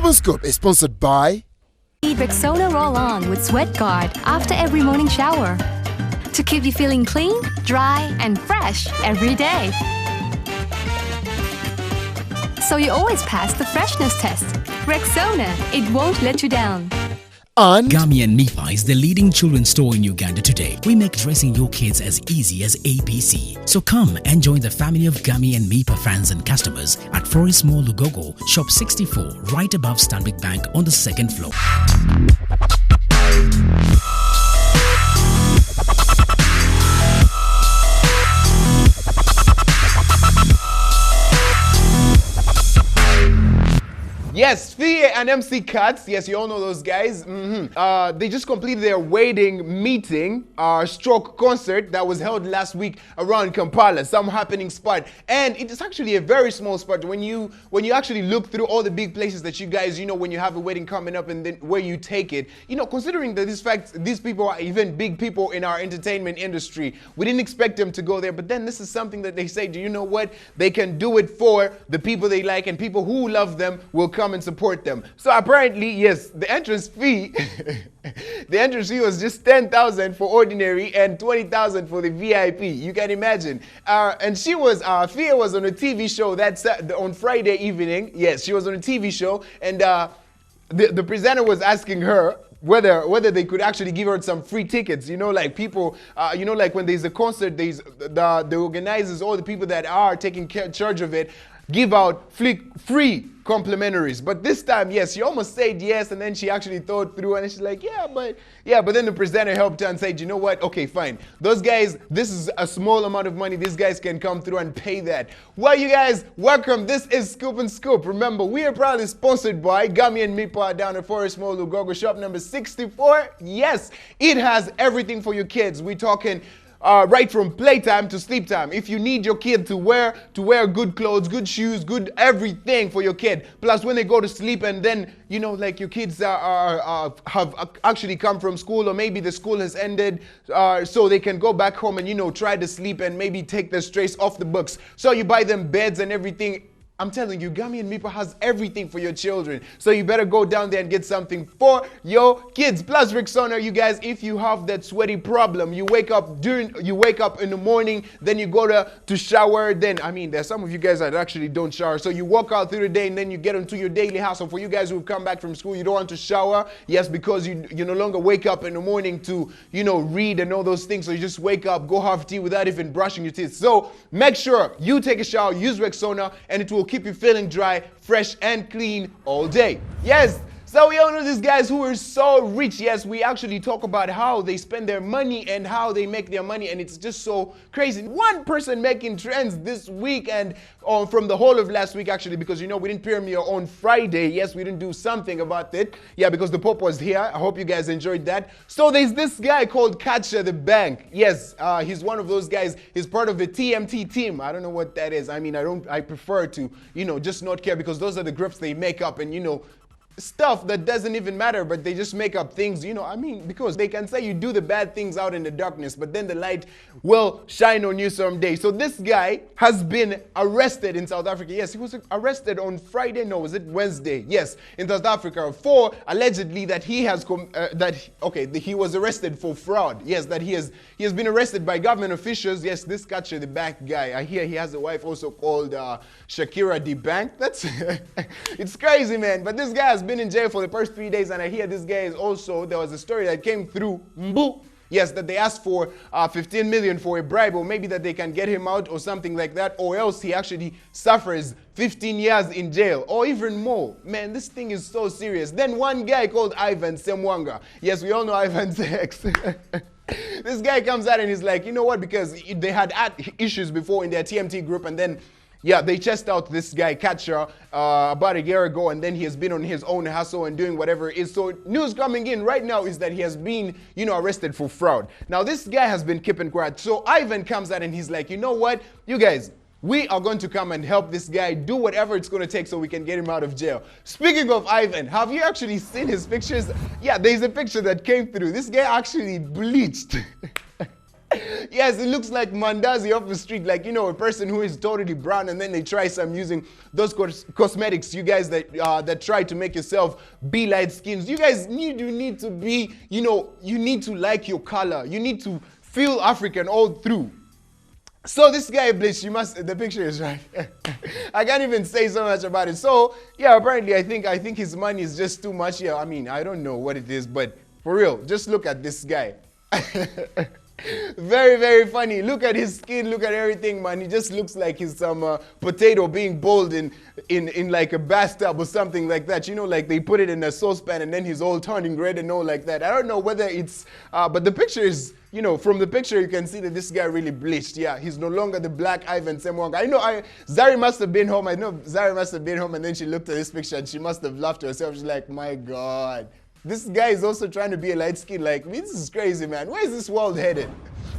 Scoop and Scoop is sponsored by Need Rexona Roll-On with Sweat Guard after every morning shower to keep you feeling clean, dry, and fresh every day. So you always pass the freshness test. Rexona, it won't let you down. and Gummy and Mipa is the leading children's store in Uganda today. We make dressing your kids as easy as ABC. So come and join the family of Gummy and Mipa fans and customers at Forest Mall Lugogo, Shop 64, right above Stanbic Bank on the second floor. Yes, Thea and MC Cuts. Yes, you all know those guys. They just completed their wedding meeting, stroke concert that was held last week around Kampala, some happening spot. And it is actually a very small spot. When you actually look through all the big places that you guys, when you have a wedding coming up and then where you take it, considering that these people are even big people in our entertainment industry, we didn't expect them to go there. But then this is something that they say, do you know what? They can do it for the people they like, and people who love them will come and support them. So apparently, yes, the entrance fee was just 10,000 for ordinary and 20,000 for the VIP. You can imagine. And Fia was on a TV show on Friday evening. Yes, she was on a TV show, and the presenter was asking her whether they could actually give her some free tickets. Like people, like when there's a concert, the organizers, all the people that are taking charge of it, give out free complimentaries. But this time, yes, she almost said yes, and then she actually thought through, and she's like, but then the presenter helped her and said, you know what, okay, fine. Those guys, this is a small amount of money. These guys can come through and pay that. Well, you guys, welcome. This is Scoop and Scoop. Remember, we are proudly sponsored by Gummy and Mipa down at Forest Mall Lugogo, shop number 64. Yes, it has everything for your kids. We're talking right from playtime to sleep time. If you need your kid to wear good clothes, good shoes, good everything for your kid. Plus, when they go to sleep and then, like your kids have actually come from school, or maybe the school has ended, so they can go back home and, try to sleep and maybe take the stress off the books. So you buy them beds and everything. I'm telling you, Gummy and Mipa has everything for your children. So you better go down there and get something for your kids. Plus, Rexona, you guys, if you have that sweaty problem, you wake up in the morning, then you go to shower. Then, there's some of you guys that actually don't shower. So you walk out through the day and then you get into your daily hustle. For you guys who've come back from school, you don't want to shower. Yes, because you no longer wake up in the morning to, read and all those things. So you just wake up, go have tea without even brushing your teeth. So make sure you take a shower, use Rexona, and it will keep you feeling dry, fresh, and clean all day. Yes, so we all know these guys who are so rich. Yes, we actually talk about how they spend their money and how they make their money, and it's just so crazy. One person making trends this week and from the whole of last week, actually, because we didn't premiere on Friday. Yes, we didn't do something about it. Yeah, because the Pope was here. I hope you guys enjoyed that. So there's this guy called Catcher the Bank. Yes, he's one of those guys. He's part of the TMT team. I don't know what that is. I prefer to, just not care, because those are the grips they make up, and stuff that doesn't even matter, but they just make up things, because they can say you do the bad things out in the darkness, but then the light will shine on you someday. So this guy has been arrested in South Africa. Yes, he was arrested on Friday. No, was it Wednesday? Yes, in South Africa for allegedly that he has he was arrested for fraud. Yes, that he has been arrested by government officials. Yes, this Catcher the Bank guy. I hear he has a wife also called Shakira the Bank. That's it's crazy, man. But this guy has been in jail for the first 3 days, and I hear this guy is also, there was a story that came through Mbu. Yes, that they asked for 15 million for a bribe, or maybe that they can get him out or something like that, or else he actually suffers 15 years in jail or even more. Man, this thing is so serious. Then one guy called Ivan Semwanga. Yes, we all know Ivan's ex. This guy comes out and he's like, you know what, because they had issues before in their TMT group, and then they chased out this guy, Catcher, about a year ago, and then he has been on his own hustle and doing whatever it is. So news coming in right now is that he has been, arrested for fraud. Now, this guy has been keeping quiet. So Ivan comes out and he's like, you know what, you guys, we are going to come and help this guy do whatever it's going to take so we can get him out of jail. Speaking of Ivan, have you actually seen his pictures? Yeah, there's a picture that came through. This guy actually bleached. Yes, it looks like Mandazi off the street, like, you know, a person who is totally brown and then they try some using those cosmetics. You guys that try to make yourself be light skins. You guys need to be, you know, you need to like your color. You need to feel African all through. So this guy bleached, the picture is right. I can't even say so much about it. So yeah, apparently I think his money is just too much. Yeah, I mean, I don't know what it is, but for real, just look at this guy. Very, very funny. Look at his skin, look at everything, man. He just looks like he's some potato being boiled in like a bathtub or something like that. You know, like they put it in a saucepan and then he's all turning red and all like that. I don't know whether it's, but the picture is, you know, from the picture you can see that this guy really bleached. Yeah, he's no longer the black Ivan Semwanga. I know Zari must have been home. I know Zari must have been home and then she looked at this picture and she must have laughed to herself. She's like, my God. This guy is also trying to be a light skin like me. This is crazy, man. Where is this world headed?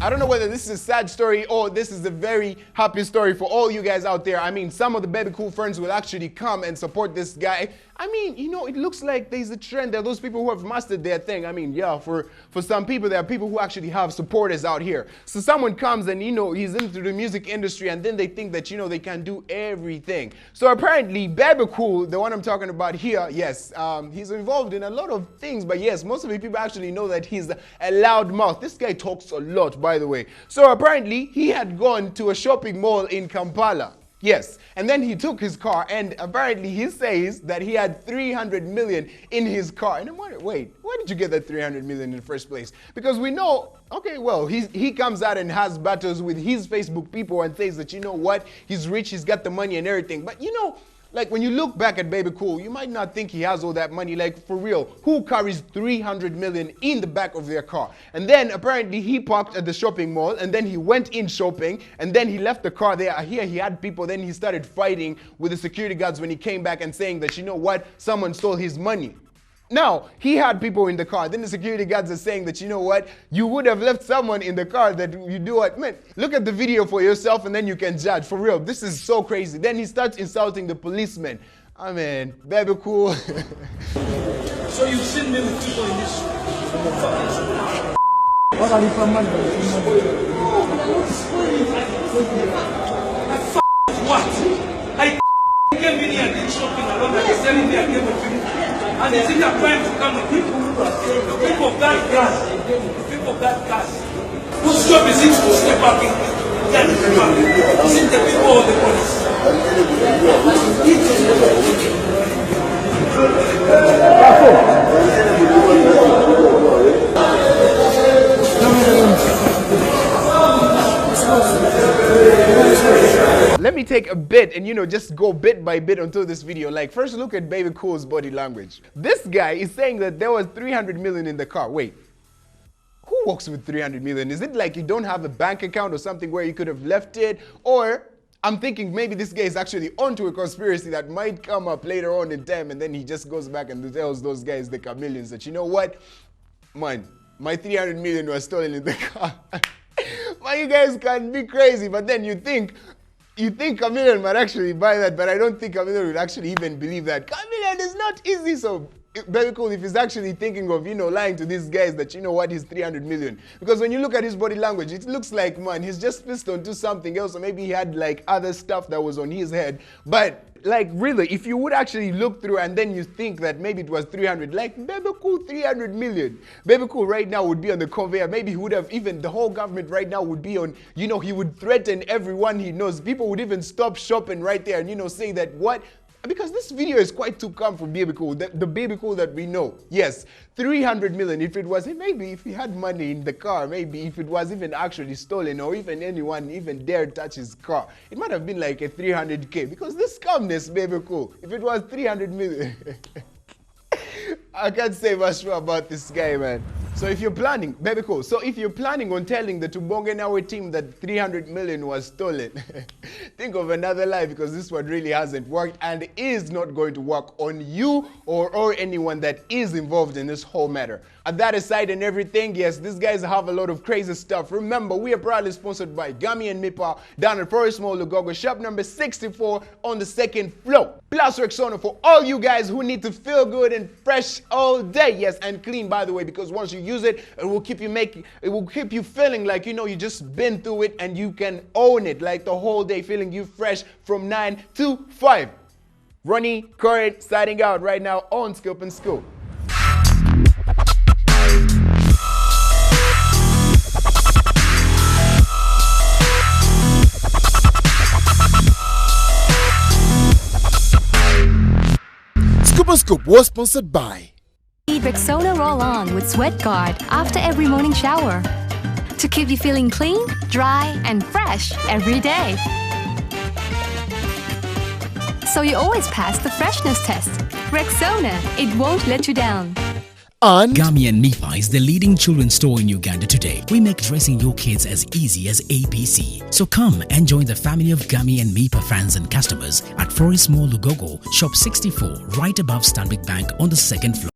I don't know whether this is a sad story or this is a very happy story for all you guys out there. I mean, some of the Bebe Cool friends will actually come and support this guy. I mean, you know, it looks like there's a trend. There are those people who have mastered their thing. I mean, yeah, for some people, there are people who actually have supporters out here. So someone comes and, you know, he's into the music industry and then they think that, you know, they can do everything. So apparently, Bebe Cool, the one I'm talking about here, yes, he's involved in a lot of things. But yes, most of the people actually know that he's a loud mouth. This guy talks a lot, by the way. So apparently, he had gone to a shopping mall in Kampala. Yes, and then he took his car and apparently he says that he had 300 million in his car. And I'm wondering, wait, where did you get that 300 million in the first place? Because we know, okay, well, he comes out and has battles with his Facebook people and says that, you know what, he's rich, he's got the money and everything. But you know, like when you look back at Bebe Cool, you might not think he has all that money. Like for real, who carries 300 million in the back of their car? And then apparently he parked at the shopping mall and then he went in shopping and then he left the car there. I hear he had people, then he started fighting with the security guards when he came back and saying that, you know what, someone stole his money. Now, he had people in the car. Then the security guards are saying that, you know what, you would have left someone in the car that you do what? Man, look at the video for yourself and then you can judge. For real, this is so crazy. Then he starts insulting the policeman. I mean, Bebe Cool. So you've seen me with people in this What are you from Monday? what? I came in here and did shopping alone and they're telling me I came with you. And is it a crime to come with people? The people got gas. The people got gas. Whose job is it to step up in that people? Is it the people or the police? Let me take a bit and, you know, just go bit by bit onto this video. Like, first look at Bebe Cool's body language. This guy is saying that there was 300 million in the car. Wait, who walks with 300 million? Is it like you don't have a bank account or something where you could have left it? Or I'm thinking maybe this guy is actually onto a conspiracy that might come up later on in time and then he just goes back and tells those guys, the chameleons, that, you know what, man, my 300 million was stolen in the car. Man, you guys can be crazy, but then you think Chameleon might actually buy that, but I don't think Chameleon would actually even believe that. Chameleon is not easy, so very cool if he's actually thinking of, you know, lying to these guys that, you know what, he's 300 million. Because when you look at his body language, it looks like, man, he's just pissed onto something else, or maybe he had like other stuff that was on his head. But like really, if you would actually look through and then you think that maybe it was 300, like Bebe Cool 300 million. Bebe Cool right now would be on the conveyor. Maybe he would have even, the whole government right now would be on, you know, he would threaten everyone he knows. People would even stop shopping right there and, you know, say that what? Because this video is quite too calm for Bebe Cool, the Bebe Cool that we know. Yes, 300 million. If it was, maybe if he had money in the car, maybe if it was even actually stolen or even anyone even dared touch his car, it might have been like a 300K. Because this calmness, Bebe Cool, if it was 300 million, I can't say much more about this guy, man. So if you're planning, Bebe Cool, so if you're planning on telling the Tubonge Nawe team that 300 million was stolen, think of another lie, because this one really hasn't worked and is not going to work on you or anyone that is involved in this whole matter. And that aside and everything, yes, these guys have a lot of crazy stuff. Remember, we are proudly sponsored by Gummy and Mipa down at Forest Mall, Lugogo, shop number 64 on the second floor. Plus Rexona for all you guys who need to feel good and fresh all day. Yes, and clean, by the way, because once you use it, it will keep you feeling like, you know, you just been through it and you can own it like the whole day, feeling you fresh from 9 to 5. Ronnie Current signing out right now on Scoop and Scoop. Scoop and Scoop was sponsored by Need Rexona Roll-On with Sweat Guard after every morning shower to keep you feeling clean, dry, and fresh every day. So you always pass the freshness test. Rexona, it won't let you down. and Gummy and Mipa is the leading children's store in Uganda today. We make dressing your kids as easy as ABC. So come and join the family of Gummy and Mipa fans and customers at Forest Mall Lugogo, Shop 64, right above Stanbic Bank on the second floor.